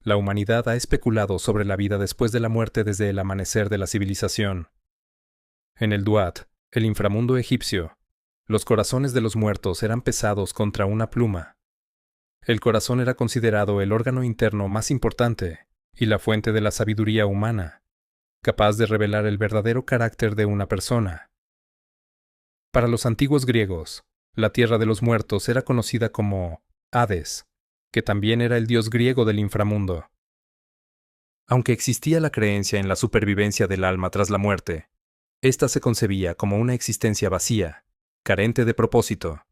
La humanidad ha especulado sobre la vida después de la muerte desde el amanecer de la civilización. En el Duat, el inframundo egipcio, los corazones de los muertos eran pesados contra una pluma. El corazón era considerado el órgano interno más importante y la fuente de la sabiduría humana, capaz de revelar el verdadero carácter de una persona. Para los antiguos griegos, la tierra de los muertos era conocida como Hades, que también era el dios griego del inframundo. Aunque existía la creencia en la supervivencia del alma tras la muerte, ésta se concebía como una existencia vacía, carente de propósito.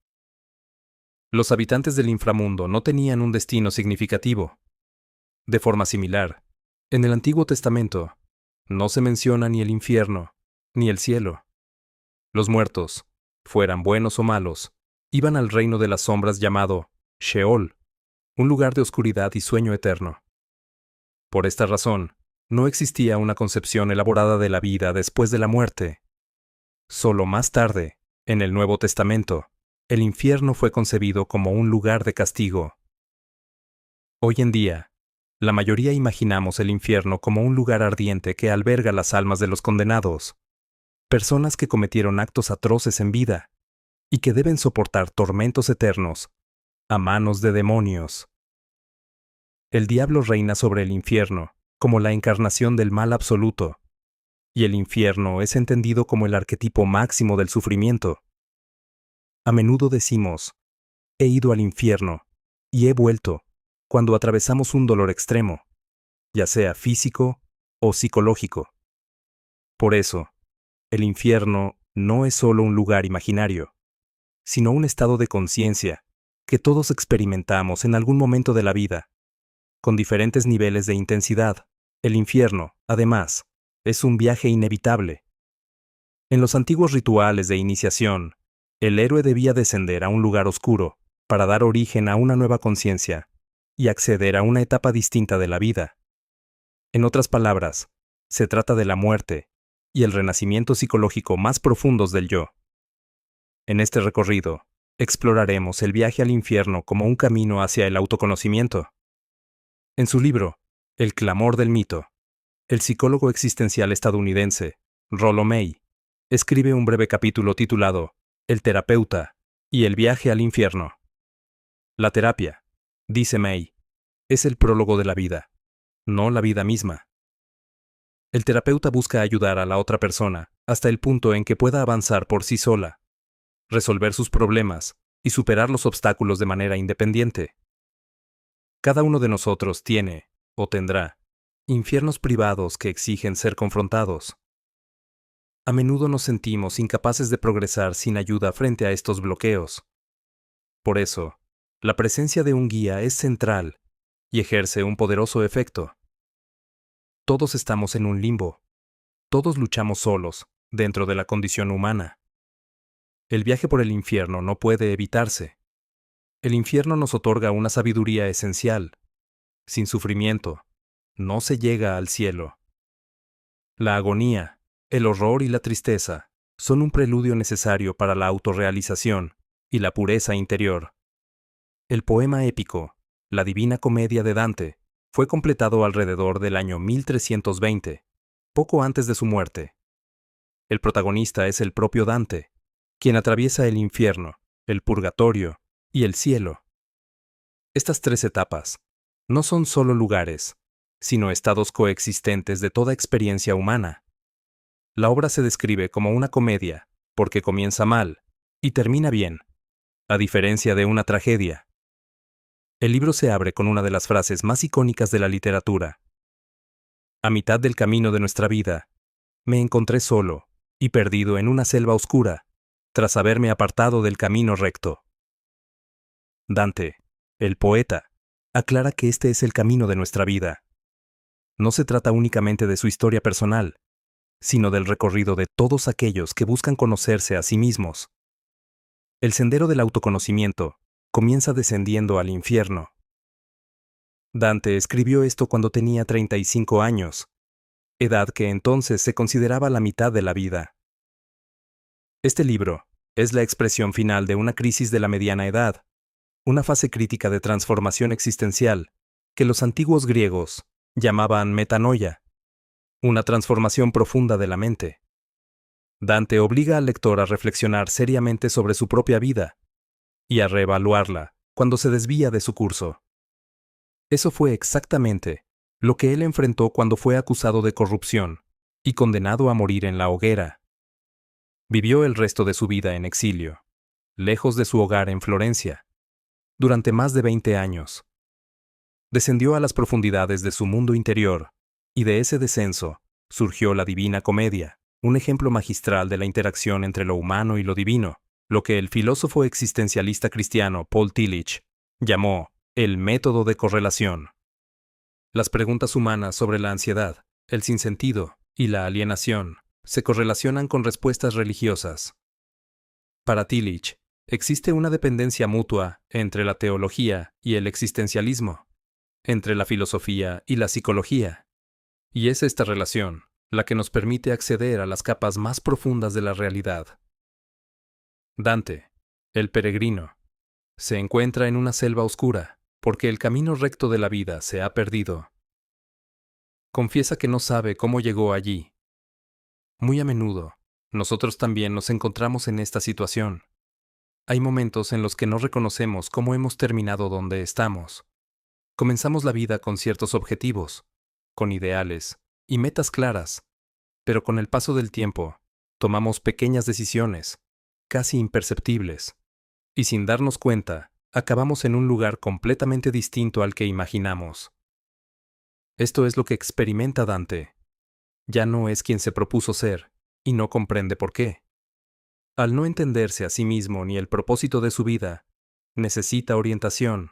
Los habitantes del inframundo no tenían un destino significativo. De forma similar, en el Antiguo Testamento, no se menciona ni el infierno, ni el cielo. Los muertos, fueran buenos o malos, iban al reino de las sombras llamado Sheol, un lugar de oscuridad y sueño eterno. Por esta razón, no existía una concepción elaborada de la vida después de la muerte. Solo más tarde, en el Nuevo Testamento, el infierno fue concebido como un lugar de castigo. Hoy en día, la mayoría imaginamos el infierno como un lugar ardiente que alberga las almas de los condenados, personas que cometieron actos atroces en vida y que deben soportar tormentos eternos a manos de demonios. El diablo reina sobre el infierno como la encarnación del mal absoluto, y el infierno es entendido como el arquetipo máximo del sufrimiento. A menudo decimos, he ido al infierno y he vuelto cuando atravesamos un dolor extremo, ya sea físico o psicológico. Por eso, el infierno no es solo un lugar imaginario, sino un estado de conciencia que todos experimentamos en algún momento de la vida. Con diferentes niveles de intensidad, el infierno, además, es un viaje inevitable. En los antiguos rituales de iniciación, el héroe debía descender a un lugar oscuro para dar origen a una nueva conciencia y acceder a una etapa distinta de la vida. En otras palabras, se trata de la muerte y el renacimiento psicológico más profundos del yo. En este recorrido, exploraremos el viaje al infierno como un camino hacia el autoconocimiento. En su libro, El clamor del mito, el psicólogo existencial estadounidense, Rollo May, escribe un breve capítulo titulado El terapeuta y el viaje al infierno. La terapia, dice May, es el prólogo de la vida, no la vida misma. El terapeuta busca ayudar a la otra persona hasta el punto en que pueda avanzar por sí sola, resolver sus problemas y superar los obstáculos de manera independiente. Cada uno de nosotros tiene, o tendrá, infiernos privados que exigen ser confrontados. A menudo nos sentimos incapaces de progresar sin ayuda frente a estos bloqueos. Por eso, la presencia de un guía es central y ejerce un poderoso efecto. Todos estamos en un limbo. Todos luchamos solos, dentro de la condición humana. El viaje por el infierno no puede evitarse. El infierno nos otorga una sabiduría esencial. Sin sufrimiento, no se llega al cielo. La agonía, el horror y la tristeza son un preludio necesario para la autorrealización y la pureza interior. El poema épico, La Divina Comedia de Dante, fue completado alrededor del año 1320, poco antes de su muerte. El protagonista es el propio Dante, quien atraviesa el infierno, el purgatorio y el cielo. Estas tres etapas no son solo lugares, sino estados coexistentes de toda experiencia humana. La obra se describe como una comedia, porque comienza mal y termina bien, a diferencia de una tragedia. El libro se abre con una de las frases más icónicas de la literatura. A mitad del camino de nuestra vida, me encontré solo y perdido en una selva oscura, tras haberme apartado del camino recto. Dante, el poeta, aclara que este es el camino de nuestra vida. No se trata únicamente de su historia personal, sino del recorrido de todos aquellos que buscan conocerse a sí mismos. El sendero del autoconocimiento comienza descendiendo al infierno. Dante escribió esto cuando tenía 35 años, edad que entonces se consideraba la mitad de la vida. Este libro es la expresión final de una crisis de la mediana edad, una fase crítica de transformación existencial que los antiguos griegos llamaban metanoia, una transformación profunda de la mente. Dante obliga al lector a reflexionar seriamente sobre su propia vida y a reevaluarla cuando se desvía de su curso. Eso fue exactamente lo que él enfrentó cuando fue acusado de corrupción y condenado a morir en la hoguera. Vivió el resto de su vida en exilio, lejos de su hogar en Florencia, durante más de 20 años. Descendió a las profundidades de su mundo interior, y de ese descenso surgió la Divina Comedia, un ejemplo magistral de la interacción entre lo humano y lo divino, lo que el filósofo existencialista cristiano Paul Tillich llamó el método de correlación. Las preguntas humanas sobre la ansiedad, el sinsentido y la alienación se correlacionan con respuestas religiosas. Para Tillich, existe una dependencia mutua entre la teología y el existencialismo, entre la filosofía y la psicología. Y es esta relación la que nos permite acceder a las capas más profundas de la realidad. Dante, el peregrino, se encuentra en una selva oscura porque el camino recto de la vida se ha perdido. Confiesa que no sabe cómo llegó allí. Muy a menudo, nosotros también nos encontramos en esta situación. Hay momentos en los que no reconocemos cómo hemos terminado donde estamos. Comenzamos la vida con ciertos objetivos, con ideales y metas claras, pero con el paso del tiempo, tomamos pequeñas decisiones, casi imperceptibles, y sin darnos cuenta, acabamos en un lugar completamente distinto al que imaginamos. Esto es lo que experimenta Dante. Ya no es quien se propuso ser, y no comprende por qué. Al no entenderse a sí mismo ni el propósito de su vida, necesita orientación.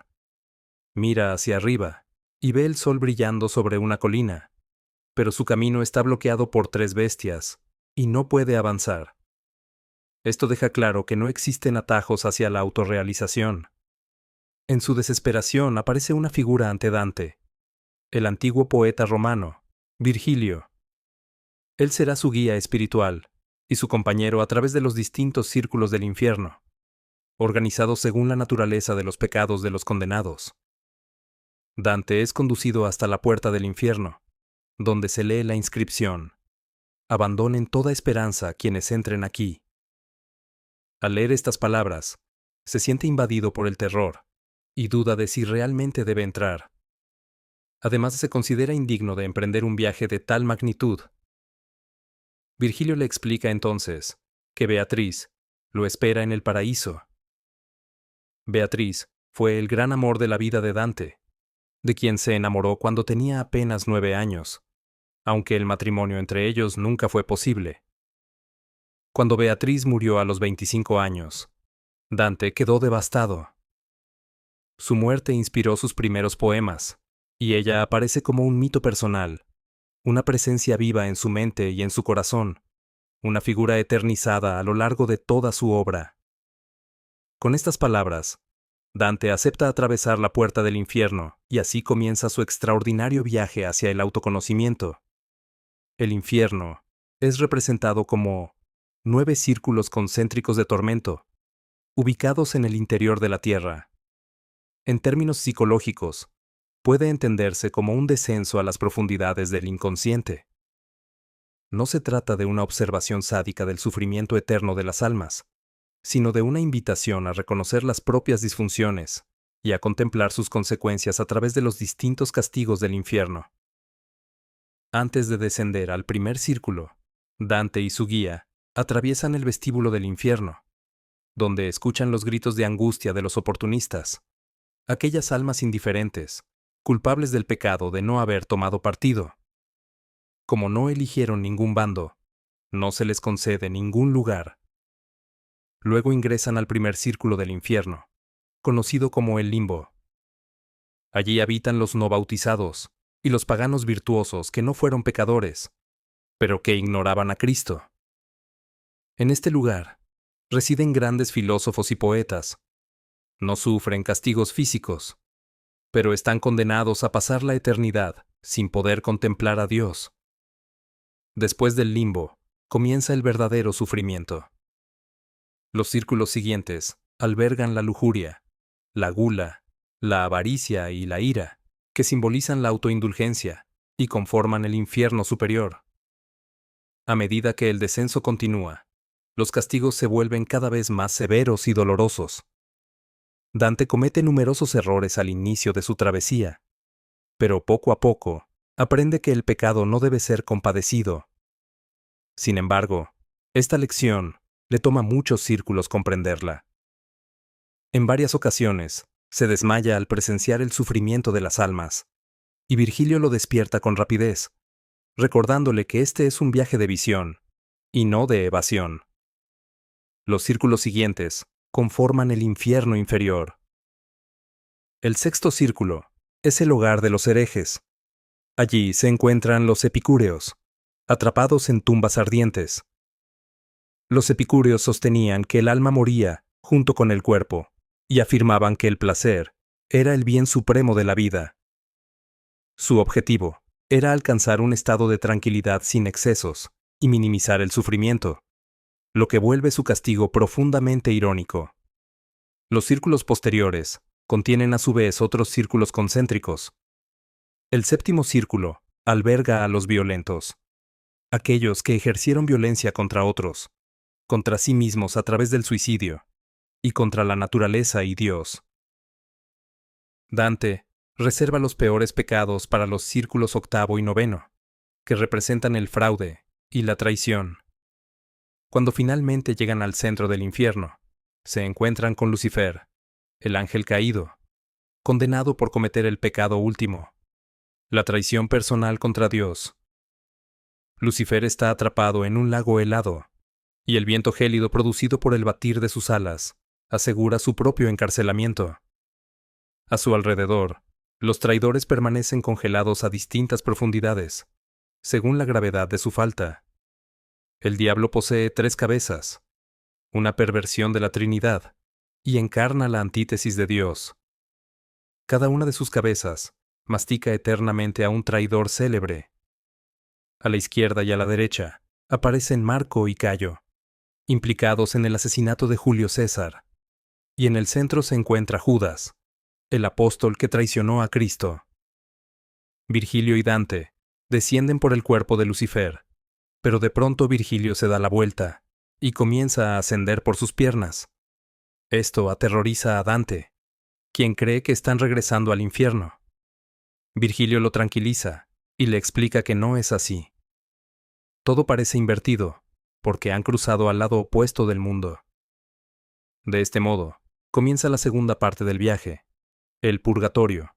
Mira hacia arriba y ve el sol brillando sobre una colina, pero su camino está bloqueado por 3 bestias y no puede avanzar. Esto deja claro que no existen atajos hacia la autorrealización. En su desesperación aparece una figura ante Dante, el antiguo poeta romano, Virgilio. Él será su guía espiritual y su compañero a través de los distintos círculos del infierno, organizados según la naturaleza de los pecados de los condenados. Dante es conducido hasta la puerta del infierno, donde se lee la inscripción: abandonen toda esperanza quienes entren aquí. Al leer estas palabras, se siente invadido por el terror y duda de si realmente debe entrar. Además, se considera indigno de emprender un viaje de tal magnitud. Virgilio le explica entonces que Beatriz lo espera en el paraíso. Beatriz fue el gran amor de la vida de Dante, de quien se enamoró cuando tenía apenas 9 años, aunque el matrimonio entre ellos nunca fue posible. Cuando Beatriz murió a los 25 años, Dante quedó devastado. Su muerte inspiró sus primeros poemas, y ella aparece como un mito personal, una presencia viva en su mente y en su corazón, una figura eternizada a lo largo de toda su obra. Con estas palabras, Dante acepta atravesar la puerta del infierno y así comienza su extraordinario viaje hacia el autoconocimiento. El infierno es representado como 9 círculos concéntricos de tormento, ubicados en el interior de la Tierra. En términos psicológicos, puede entenderse como un descenso a las profundidades del inconsciente. No se trata de una observación sádica del sufrimiento eterno de las almas, sino de una invitación a reconocer las propias disfunciones y a contemplar sus consecuencias a través de los distintos castigos del infierno. Antes de descender al primer círculo, Dante y su guía atraviesan el vestíbulo del infierno, donde escuchan los gritos de angustia de los oportunistas, aquellas almas indiferentes, culpables del pecado de no haber tomado partido. Como no eligieron ningún bando, no se les concede ningún lugar. Luego ingresan al primer círculo del infierno, conocido como el limbo. Allí habitan los no bautizados y los paganos virtuosos que no fueron pecadores, pero que ignoraban a Cristo. En este lugar residen grandes filósofos y poetas. No sufren castigos físicos, pero están condenados a pasar la eternidad sin poder contemplar a Dios. Después del limbo, comienza el verdadero sufrimiento. Los círculos siguientes albergan la lujuria, la gula, la avaricia y la ira. que simbolizan la autoindulgencia y conforman el infierno superior. A medida que el descenso continúa, los castigos se vuelven cada vez más severos y dolorosos. Dante comete numerosos errores al inicio de su travesía, pero poco a poco aprende que el pecado no debe ser compadecido. Sin embargo, esta lección le toma muchos círculos comprenderla. En varias ocasiones, se desmaya al presenciar el sufrimiento de las almas, y Virgilio lo despierta con rapidez, recordándole que este es un viaje de visión, y no de evasión. Los círculos siguientes conforman el infierno inferior. El sexto círculo es el hogar de los herejes. Allí se encuentran los epicúreos, atrapados en tumbas ardientes. Los epicúreos sostenían que el alma moría junto con el cuerpo, y afirmaban que el placer era el bien supremo de la vida. Su objetivo era alcanzar un estado de tranquilidad sin excesos y minimizar el sufrimiento, lo que vuelve su castigo profundamente irónico. Los círculos posteriores contienen a su vez otros círculos concéntricos. El séptimo círculo alberga a los violentos, aquellos que ejercieron violencia contra otros, contra sí mismos a través del suicidio, y contra la naturaleza y Dios. Dante reserva los peores pecados para los círculos octavo y noveno, que representan el fraude y la traición. Cuando finalmente llegan al centro del infierno, se encuentran con Lucifer, el ángel caído, condenado por cometer el pecado último, la traición personal contra Dios. Lucifer está atrapado en un lago helado, y el viento gélido producido por el batir de sus alas asegura su propio encarcelamiento. A su alrededor, los traidores permanecen congelados a distintas profundidades, según la gravedad de su falta. El diablo posee 3 cabezas, una perversión de la Trinidad, y encarna la antítesis de Dios. Cada una de sus cabezas mastica eternamente a un traidor célebre. A la izquierda y a la derecha aparecen Marco y Cayo, implicados en el asesinato de Julio César, y en el centro se encuentra Judas, el apóstol que traicionó a Cristo. Virgilio y Dante descienden por el cuerpo de Lucifer, pero de pronto Virgilio se da la vuelta y comienza a ascender por sus piernas. Esto aterroriza a Dante, quien cree que están regresando al infierno. Virgilio lo tranquiliza y le explica que no es así. Todo parece invertido, porque han cruzado al lado opuesto del mundo. De este modo, comienza la segunda parte del viaje, el purgatorio.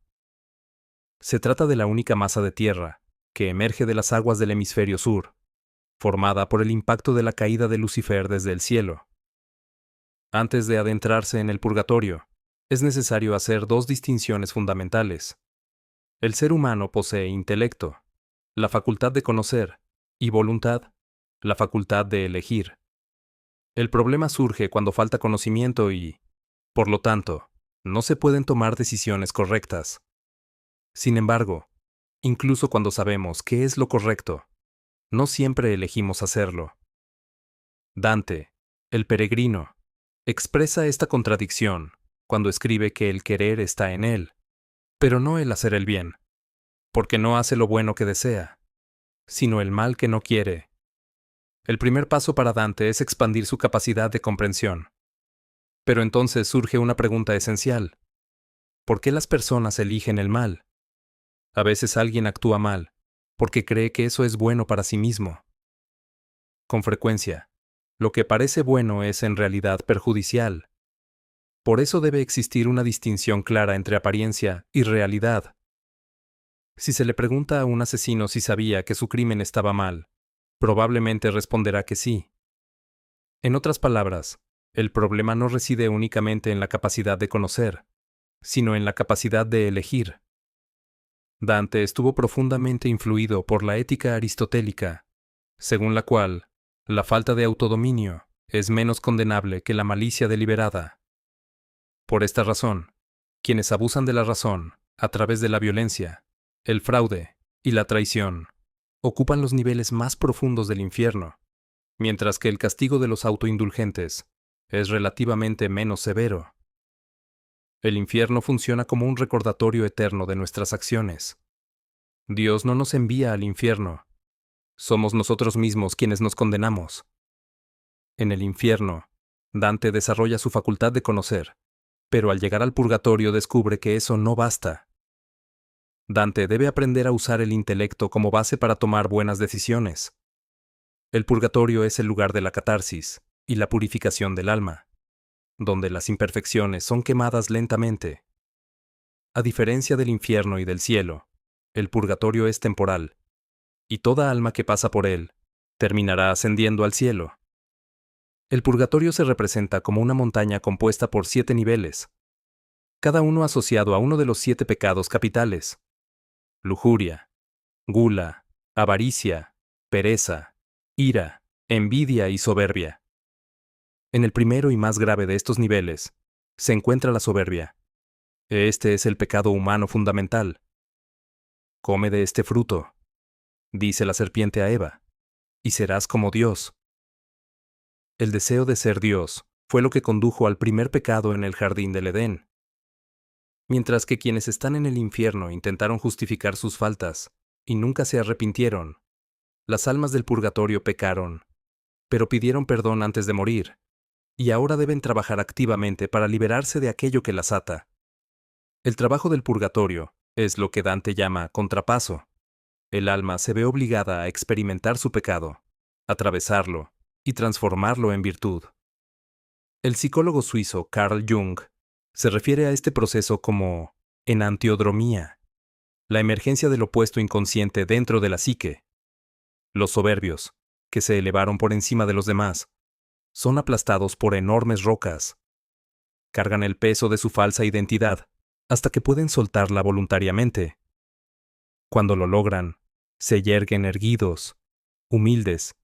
Se trata de la única masa de tierra que emerge de las aguas del hemisferio sur, formada por el impacto de la caída de Lucifer desde el cielo. Antes de adentrarse en el purgatorio, es necesario hacer 2 distinciones fundamentales. El ser humano posee intelecto, la facultad de conocer, y voluntad, la facultad de elegir. El problema surge cuando falta conocimiento y, por lo tanto, no se pueden tomar decisiones correctas. Sin embargo, incluso cuando sabemos qué es lo correcto, no siempre elegimos hacerlo. Dante, el peregrino, expresa esta contradicción cuando escribe que el querer está en él, pero no el hacer el bien, porque no hace lo bueno que desea, sino el mal que no quiere. El primer paso para Dante es expandir su capacidad de comprensión. Pero entonces surge una pregunta esencial. ¿Por qué las personas eligen el mal? A veces alguien actúa mal, porque cree que eso es bueno para sí mismo. Con frecuencia, lo que parece bueno es en realidad perjudicial. Por eso debe existir una distinción clara entre apariencia y realidad. Si se le pregunta a un asesino si sabía que su crimen estaba mal, probablemente responderá que sí. En otras palabras, el problema no reside únicamente en la capacidad de conocer, sino en la capacidad de elegir. Dante estuvo profundamente influido por la ética aristotélica, según la cual la falta de autodominio es menos condenable que la malicia deliberada. Por esta razón, quienes abusan de la razón a través de la violencia, el fraude y la traición ocupan los niveles más profundos del infierno, mientras que el castigo de los autoindulgentes es relativamente menos severo. El infierno funciona como un recordatorio eterno de nuestras acciones. Dios no nos envía al infierno. Somos nosotros mismos quienes nos condenamos. En el infierno, Dante desarrolla su facultad de conocer, pero al llegar al purgatorio descubre que eso no basta. Dante debe aprender a usar el intelecto como base para tomar buenas decisiones. El purgatorio es el lugar de la catarsis y la purificación del alma, donde las imperfecciones son quemadas lentamente. A diferencia del infierno y del cielo, el purgatorio es temporal, y toda alma que pasa por él terminará ascendiendo al cielo. El purgatorio se representa como una montaña compuesta por 7 niveles, cada uno asociado a uno de los 7 pecados capitales: lujuria, gula, avaricia, pereza, ira, envidia y soberbia. En el primero y más grave de estos niveles se encuentra la soberbia. Este es el pecado humano fundamental. Come de este fruto, dice la serpiente a Eva, y serás como Dios. El deseo de ser Dios fue lo que condujo al primer pecado en el jardín del Edén. Mientras que quienes están en el infierno intentaron justificar sus faltas y nunca se arrepintieron, las almas del purgatorio pecaron, pero pidieron perdón antes de morir, y ahora deben trabajar activamente para liberarse de aquello que las ata. El trabajo del purgatorio es lo que Dante llama contrapaso. El alma se ve obligada a experimentar su pecado, atravesarlo y transformarlo en virtud. El psicólogo suizo Carl Jung se refiere a este proceso como enantiodromía, la emergencia del opuesto inconsciente dentro de la psique. Los soberbios, que se elevaron por encima de los demás, son aplastados por enormes rocas. Cargan el peso de su falsa identidad hasta que pueden soltarla voluntariamente. Cuando lo logran, se yerguen erguidos, humildes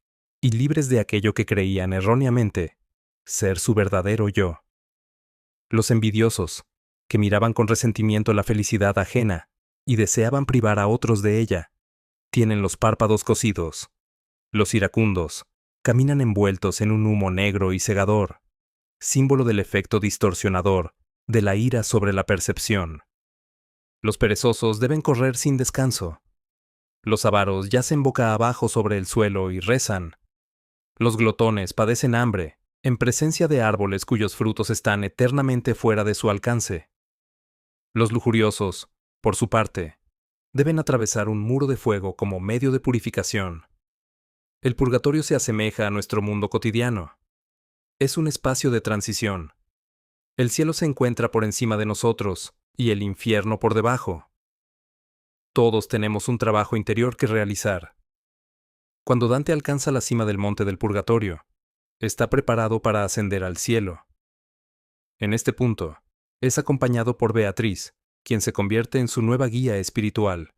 y libres de aquello que creían erróneamente ser su verdadero yo. Los envidiosos, que miraban con resentimiento la felicidad ajena y deseaban privar a otros de ella, tienen los párpados cosidos. Los iracundos caminan envueltos en un humo negro y cegador, símbolo del efecto distorsionador de la ira sobre la percepción. Los perezosos deben correr sin descanso. Los avaros yacen boca abajo sobre el suelo y rezan. Los glotones padecen hambre en presencia de árboles cuyos frutos están eternamente fuera de su alcance. Los lujuriosos, por su parte, deben atravesar un muro de fuego como medio de purificación. El purgatorio se asemeja a nuestro mundo cotidiano. Es un espacio de transición. El cielo se encuentra por encima de nosotros y el infierno por debajo. Todos tenemos un trabajo interior que realizar. Cuando Dante alcanza la cima del monte del purgatorio, está preparado para ascender al cielo. En este punto, es acompañado por Beatriz, quien se convierte en su nueva guía espiritual.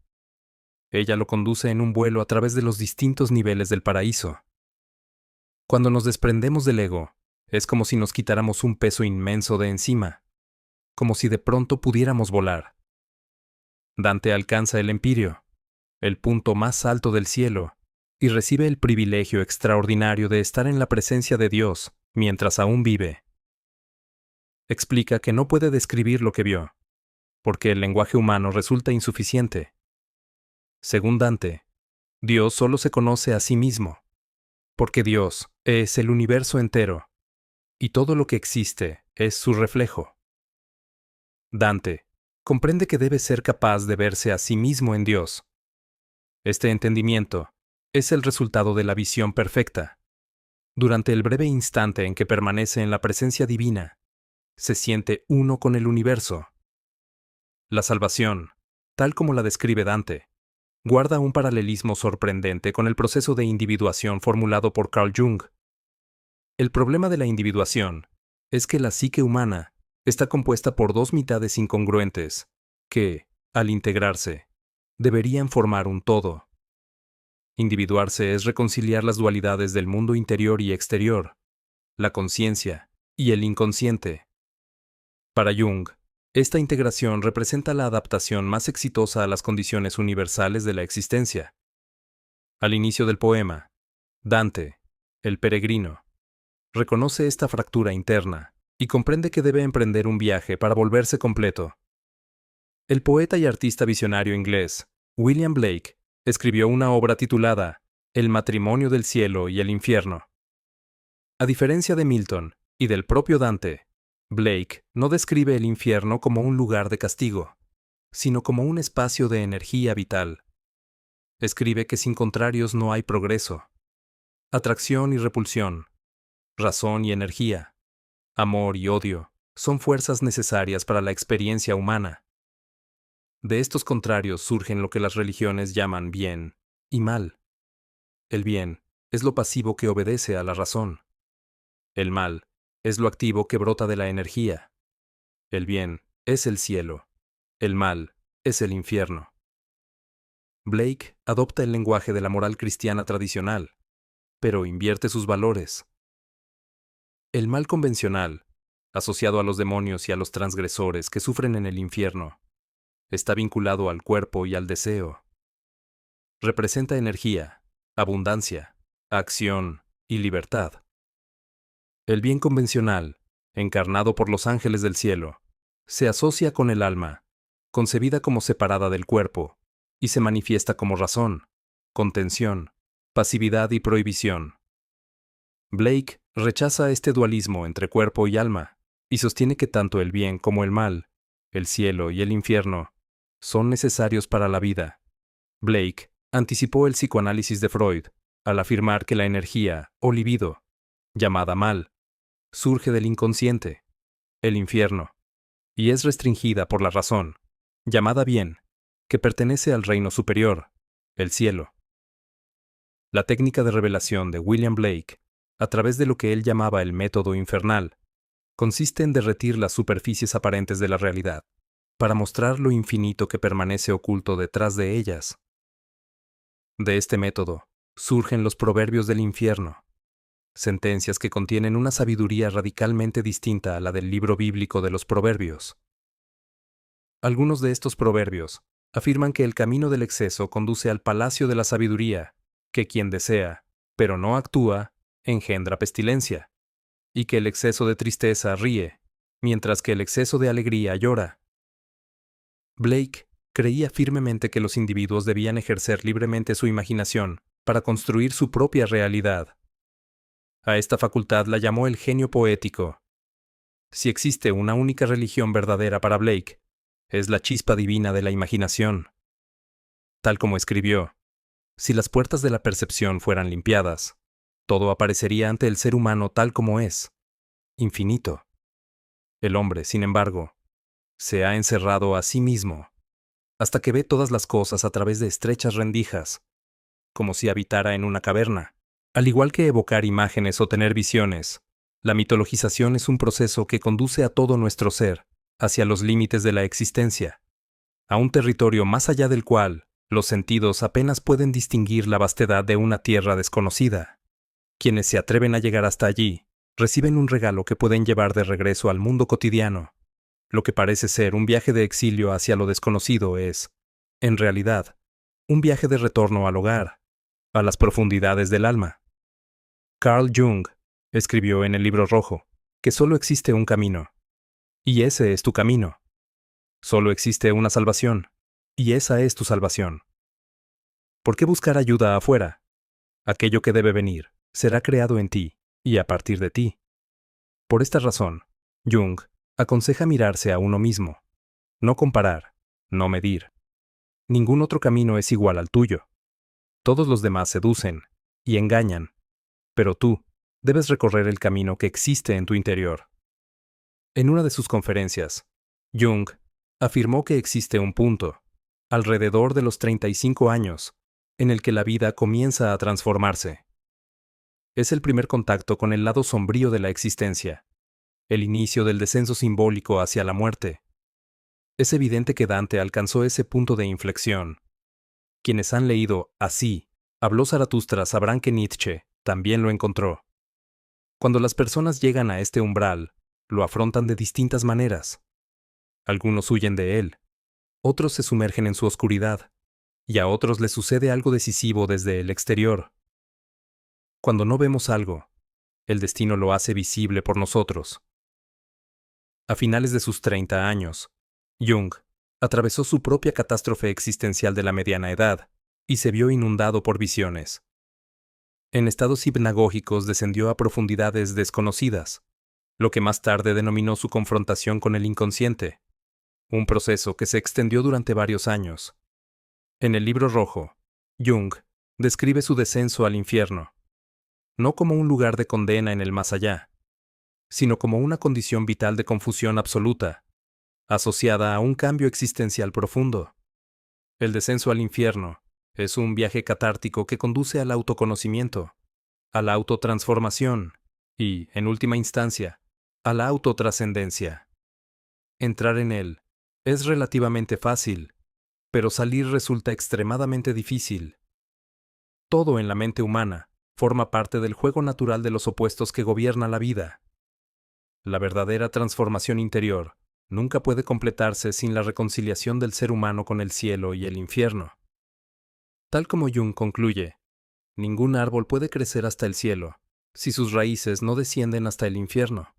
Ella lo conduce en un vuelo a través de los distintos niveles del paraíso. Cuando nos desprendemos del ego, es como si nos quitáramos un peso inmenso de encima, como si de pronto pudiéramos volar. Dante alcanza el Empirio, el punto más alto del cielo, y recibe el privilegio extraordinario de estar en la presencia de Dios mientras aún vive. Explica que no puede describir lo que vio, porque el lenguaje humano resulta insuficiente. Según Dante, Dios solo se conoce a sí mismo, porque Dios es el universo entero, y todo lo que existe es su reflejo. Dante comprende que debe ser capaz de verse a sí mismo en Dios. Este entendimiento es el resultado de la visión perfecta. Durante el breve instante en que permanece en la presencia divina, se siente uno con el universo. La salvación, tal como la describe Dante, guarda un paralelismo sorprendente con el proceso de individuación formulado por Carl Jung. El problema de la individuación es que la psique humana está compuesta por dos mitades incongruentes que, al integrarse, deberían formar un todo. Individuarse es reconciliar las dualidades del mundo interior y exterior, la conciencia y el inconsciente. Para Jung, esta integración representa la adaptación más exitosa a las condiciones universales de la existencia. Al inicio del poema, Dante, el peregrino, reconoce esta fractura interna y comprende que debe emprender un viaje para volverse completo. El poeta y artista visionario inglés, William Blake, escribió una obra titulada El matrimonio del cielo y el infierno. A diferencia de Milton y del propio Dante, Blake no describe el infierno como un lugar de castigo, sino como un espacio de energía vital. Escribe que sin contrarios no hay progreso. Atracción y repulsión, razón y energía, amor y odio, son fuerzas necesarias para la experiencia humana. De estos contrarios surgen lo que las religiones llaman bien y mal. El bien es lo pasivo que obedece a la razón. El mal es lo activo que brota de la energía. El bien es el cielo. El mal es el infierno. Blake adopta el lenguaje de la moral cristiana tradicional, pero invierte sus valores. El mal convencional, asociado a los demonios y a los transgresores que sufren en el infierno, está vinculado al cuerpo y al deseo. Representa energía, abundancia, acción y libertad. El bien convencional, encarnado por los ángeles del cielo, se asocia con el alma, concebida como separada del cuerpo, y se manifiesta como razón, contención, pasividad y prohibición. Blake rechaza este dualismo entre cuerpo y alma, y sostiene que tanto el bien como el mal, el cielo y el infierno, son necesarios para la vida. Blake anticipó el psicoanálisis de Freud al afirmar que la energía, o libido, llamada mal, surge del inconsciente, el infierno, y es restringida por la razón, llamada bien, que pertenece al reino superior, el cielo. La técnica de revelación de William Blake, a través de lo que él llamaba el método infernal, consiste en derretir las superficies aparentes de la realidad, para mostrar lo infinito que permanece oculto detrás de ellas. De este método surgen los proverbios del infierno, sentencias que contienen una sabiduría radicalmente distinta a la del libro bíblico de los proverbios. Algunos de estos proverbios afirman que el camino del exceso conduce al palacio de la sabiduría, que quien desea, pero no actúa, engendra pestilencia, y que el exceso de tristeza ríe, mientras que el exceso de alegría llora. Blake creía firmemente que los individuos debían ejercer libremente su imaginación para construir su propia realidad. A esta facultad la llamó el genio poético. Si existe una única religión verdadera para Blake, es la chispa divina de la imaginación. Tal como escribió, si las puertas de la percepción fueran limpiadas, todo aparecería ante el ser humano tal como es, infinito. El hombre, sin embargo, se ha encerrado a sí mismo, hasta que ve todas las cosas a través de estrechas rendijas, como si habitara en una caverna. Al igual que evocar imágenes o tener visiones, la mitologización es un proceso que conduce a todo nuestro ser hacia los límites de la existencia, a un territorio más allá del cual los sentidos apenas pueden distinguir la vastedad de una tierra desconocida. Quienes se atreven a llegar hasta allí reciben un regalo que pueden llevar de regreso al mundo cotidiano. Lo que parece ser un viaje de exilio hacia lo desconocido es, en realidad, un viaje de retorno al hogar, a las profundidades del alma. Carl Jung escribió en el Libro Rojo que solo existe un camino, y ese es tu camino. Solo existe una salvación, y esa es tu salvación. ¿Por qué buscar ayuda afuera? Aquello que debe venir será creado en ti y a partir de ti. Por esta razón, Jung aconseja mirarse a uno mismo, no comparar, no medir. Ningún otro camino es igual al tuyo. Todos los demás seducen y engañan, pero tú debes recorrer el camino que existe en tu interior. En una de sus conferencias, Jung afirmó que existe un punto, alrededor de los 35 años, en el que la vida comienza a transformarse. Es el primer contacto con el lado sombrío de la existencia, el inicio del descenso simbólico hacia la muerte. Es evidente que Dante alcanzó ese punto de inflexión. Quienes han leído Así habló Zaratustra sabrán que Nietzsche también lo encontró. Cuando las personas llegan a este umbral, lo afrontan de distintas maneras. Algunos huyen de él, otros se sumergen en su oscuridad, y a otros les sucede algo decisivo desde el exterior. Cuando no vemos algo, el destino lo hace visible por nosotros. A finales de sus 30 años, Jung atravesó su propia catástrofe existencial de la mediana edad y se vio inundado por visiones. En estados hipnagógicos descendió a profundidades desconocidas, lo que más tarde denominó su confrontación con el inconsciente, un proceso que se extendió durante varios años. En el Libro Rojo, Jung describe su descenso al infierno, no como un lugar de condena en el más allá, sino como una condición vital de confusión absoluta, asociada a un cambio existencial profundo. El descenso al infierno es un viaje catártico que conduce al autoconocimiento, a la autotransformación y, en última instancia, a la autotrascendencia. Entrar en él es relativamente fácil, pero salir resulta extremadamente difícil. Todo en la mente humana forma parte del juego natural de los opuestos que gobierna la vida. La verdadera transformación interior nunca puede completarse sin la reconciliación del ser humano con el cielo y el infierno. Tal como Jung concluye, ningún árbol puede crecer hasta el cielo si sus raíces no descienden hasta el infierno.